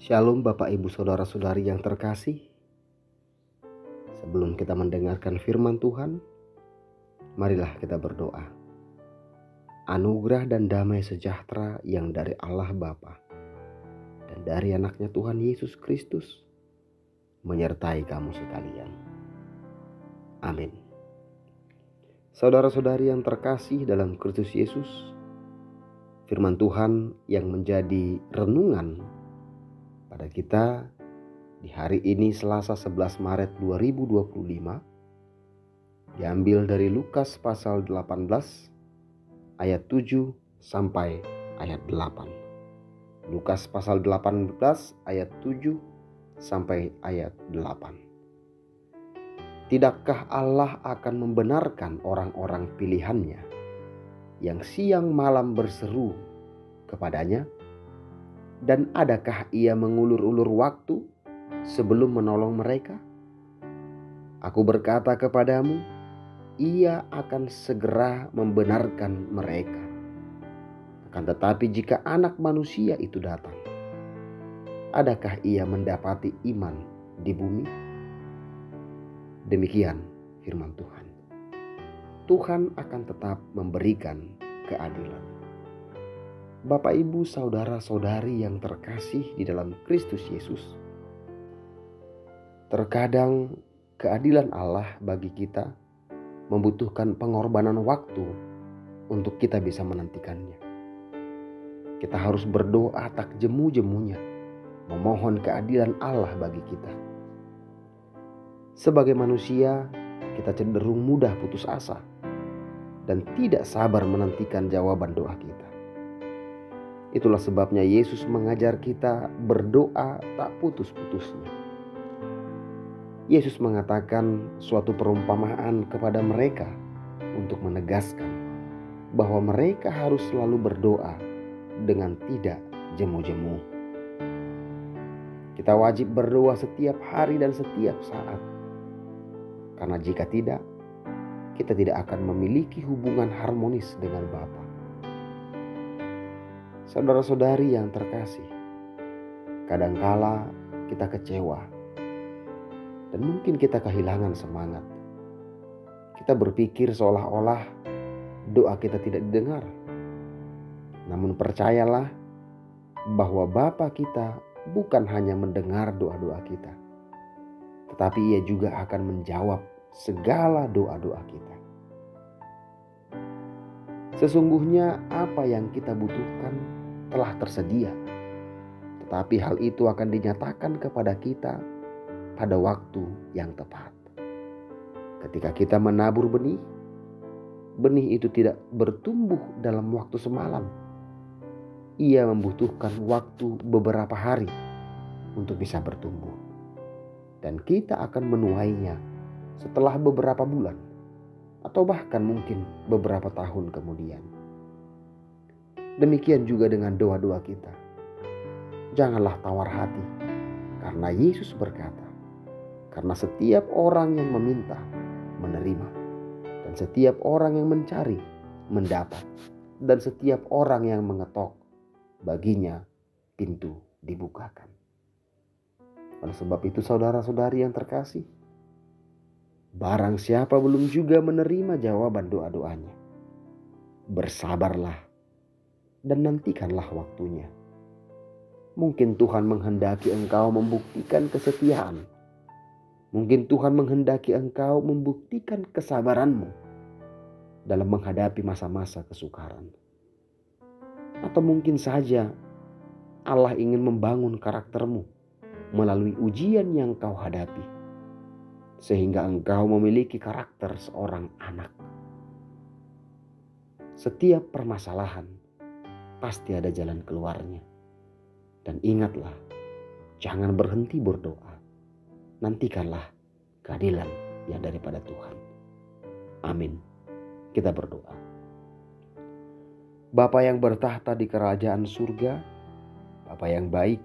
Shalom Bapak Ibu Saudara-saudari yang terkasih. Sebelum kita mendengarkan firman Tuhan, marilah kita berdoa. Anugerah dan damai sejahtera yang dari Allah Bapa dan dari anaknya Tuhan Yesus Kristus menyertai kamu sekalian. Amin. Saudara-saudari yang terkasih dalam Kristus Yesus, firman Tuhan yang menjadi renungan pada kita di hari ini Selasa 11 Maret 2025 diambil dari Lukas pasal 18 ayat 7 sampai ayat 8. Lukas pasal 18 ayat 7 sampai ayat 8. Tidakkah Allah akan membenarkan orang-orang pilihannya yang siang malam berseru kepadanya? Dan adakah ia mengulur-ulur waktu sebelum menolong mereka? Aku berkata kepadamu, ia akan segera membenarkan mereka. Akan tetapi jika anak manusia itu datang, adakah ia mendapati iman di bumi? Demikian firman Tuhan. Tuhan akan tetap memberikan keadilan. Bapak, Ibu, saudara-saudari yang terkasih di dalam Kristus Yesus, terkadang keadilan Allah bagi kita membutuhkan pengorbanan waktu untuk kita bisa menantikannya. Kita harus berdoa tak jemu-jemunya, memohon keadilan Allah bagi kita. Sebagai manusia, kita cenderung mudah putus asa dan tidak sabar menantikan jawaban doa kita. Itulah sebabnya Yesus mengajar kita berdoa tak putus-putusnya. Yesus mengatakan suatu perumpamaan kepada mereka untuk menegaskan bahwa mereka harus selalu berdoa dengan tidak jemu-jemu. Kita wajib berdoa setiap hari dan setiap saat. Karena jika tidak, kita tidak akan memiliki hubungan harmonis dengan Bapa. Saudara-saudari yang terkasih, kadangkala kita kecewa dan mungkin kita kehilangan semangat. Kita berpikir seolah-olah doa kita tidak didengar. Namun percayalah bahwa Bapa kita bukan hanya mendengar doa-doa kita, tetapi Ia juga akan menjawab segala doa-doa kita. Sesungguhnya apa yang kita butuhkan telah tersedia, tetapi hal itu akan dinyatakan kepada kita pada waktu yang tepat. Ketika kita menabur benih, benih itu tidak bertumbuh dalam waktu semalam. Ia membutuhkan waktu beberapa hari untuk bisa bertumbuh. Dan kita akan menuainya setelah beberapa bulan atau bahkan mungkin beberapa tahun kemudian. Demikian juga dengan doa-doa kita. Janganlah tawar hati, karena Yesus berkata, karena setiap orang yang meminta, menerima. Dan setiap orang yang mencari, mendapat. Dan setiap orang yang mengetok, baginya pintu dibukakan. Oleh sebab itu saudara-saudari yang terkasih, barang siapa belum juga menerima jawaban doa-doanya, bersabarlah dan nantikanlah waktunya. Mungkin Tuhan menghendaki engkau membuktikan kesetiaan. Mungkin Tuhan menghendaki engkau membuktikan kesabaranmu dalam menghadapi masa-masa kesukaran. Atau mungkin saja Allah ingin membangun karaktermu melalui ujian yang kau hadapi, sehingga engkau memiliki karakter seorang anak. Setiap permasalahan pasti ada jalan keluarnya. Dan ingatlah, jangan berhenti berdoa. Nantikanlah keadilan yang daripada Tuhan. Amin. Kita berdoa. Bapa yang bertahta di kerajaan surga, Bapa yang baik,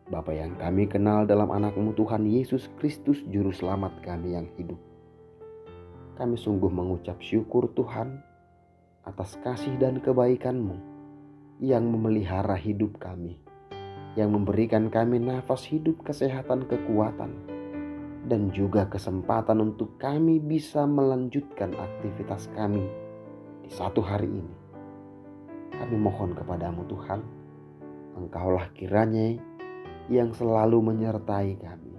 Bapa yang kami kenal dalam anak-Mu Tuhan Yesus Kristus Juru Selamat kami yang hidup. Kami sungguh mengucap syukur Tuhan atas kasih dan kebaikan-Mu yang memelihara hidup kami. yang memberikan kami nafas hidup, kesehatan, kekuatan, dan juga kesempatan untuk kami bisa melanjutkan aktivitas kami di satu hari ini. Kami mohon kepadamu Tuhan, Engkaulah kiranya yang selalu menyertai kami,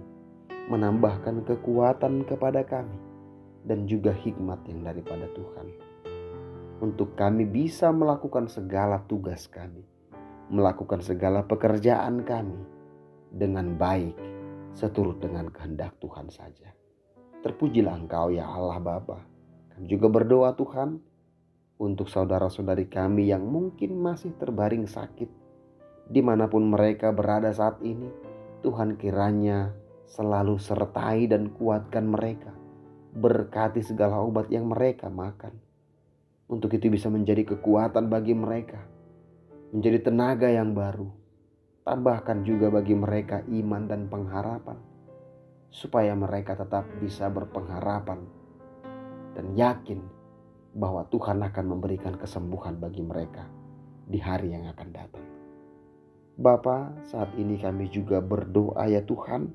menambahkan kekuatan kepada kami, dan juga hikmat yang daripada Tuhan, untuk kami bisa melakukan segala tugas kami, melakukan segala pekerjaan kami dengan baik, seturut dengan kehendak Tuhan saja. Terpujilah Engkau ya Allah Bapa. Kami juga berdoa Tuhan untuk saudara-saudari kami yang mungkin masih terbaring sakit, dimanapun mereka berada saat ini. Tuhan kiranya selalu sertai dan kuatkan mereka. Berkati segala obat yang mereka makan, untuk itu bisa menjadi kekuatan bagi mereka, menjadi tenaga yang baru. Tambahkan juga bagi mereka iman dan pengharapan, supaya mereka tetap bisa berpengharapan dan yakin bahwa Tuhan akan memberikan kesembuhan bagi mereka di hari yang akan datang. Bapa, saat ini kami juga berdoa ya Tuhan,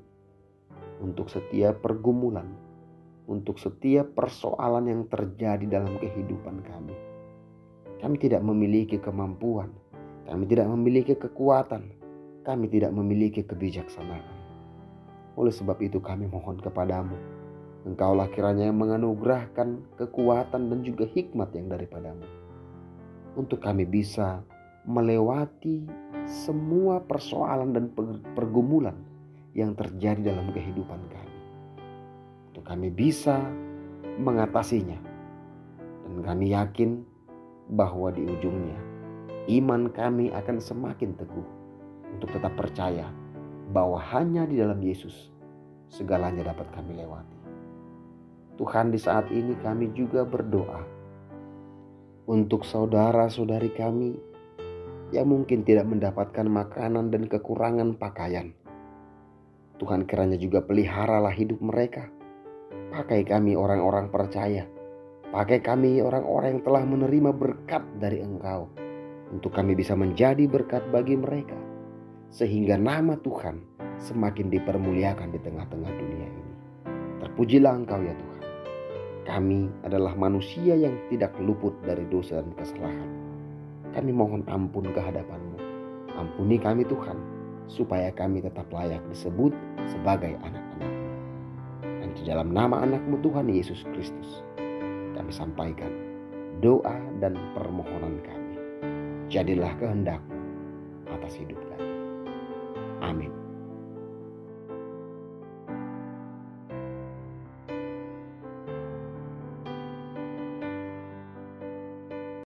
untuk setiap pergumulan, untuk setiap persoalan yang terjadi dalam kehidupan kami. Kami tidak memiliki kemampuan, kami tidak memiliki kekuatan, kami tidak memiliki kebijaksanaan. Oleh sebab itu kami mohon kepadamu, Engkaulah kiranya yang menganugerahkan kekuatan dan juga hikmat yang daripadamu, untuk kami bisa melewati semua persoalan dan pergumulan yang terjadi dalam kehidupan kami, untuk kami bisa mengatasinya. Dan kami yakin bahwa di ujungnya iman kami akan semakin teguh, untuk tetap percaya bahwa hanya di dalam Yesus segalanya dapat kami lewati. Tuhan, di saat ini kami juga berdoa untuk saudara-saudari kami yang mungkin tidak mendapatkan makanan dan kekurangan pakaian. Tuhan, kiranya juga peliharalah hidup mereka. Pakai kami orang-orang percaya, pakai kami orang-orang yang telah menerima berkat dari Engkau, untuk kami bisa menjadi berkat bagi mereka, sehingga nama Tuhan semakin dipermuliakan di tengah-tengah dunia ini. Terpujilah Engkau ya Tuhan. Kami adalah manusia yang tidak luput dari dosa dan kesalahan. Kami mohon ampun ke hadapan-Mu. Ampuni kami Tuhan, supaya kami tetap layak disebut sebagai anak-anak-Mu. Dan di dalam nama anak-Mu Tuhan Yesus Kristus, kami sampaikan doa dan permohonan kami. Jadilah kehendak-Mu atas hidup kami. Amin.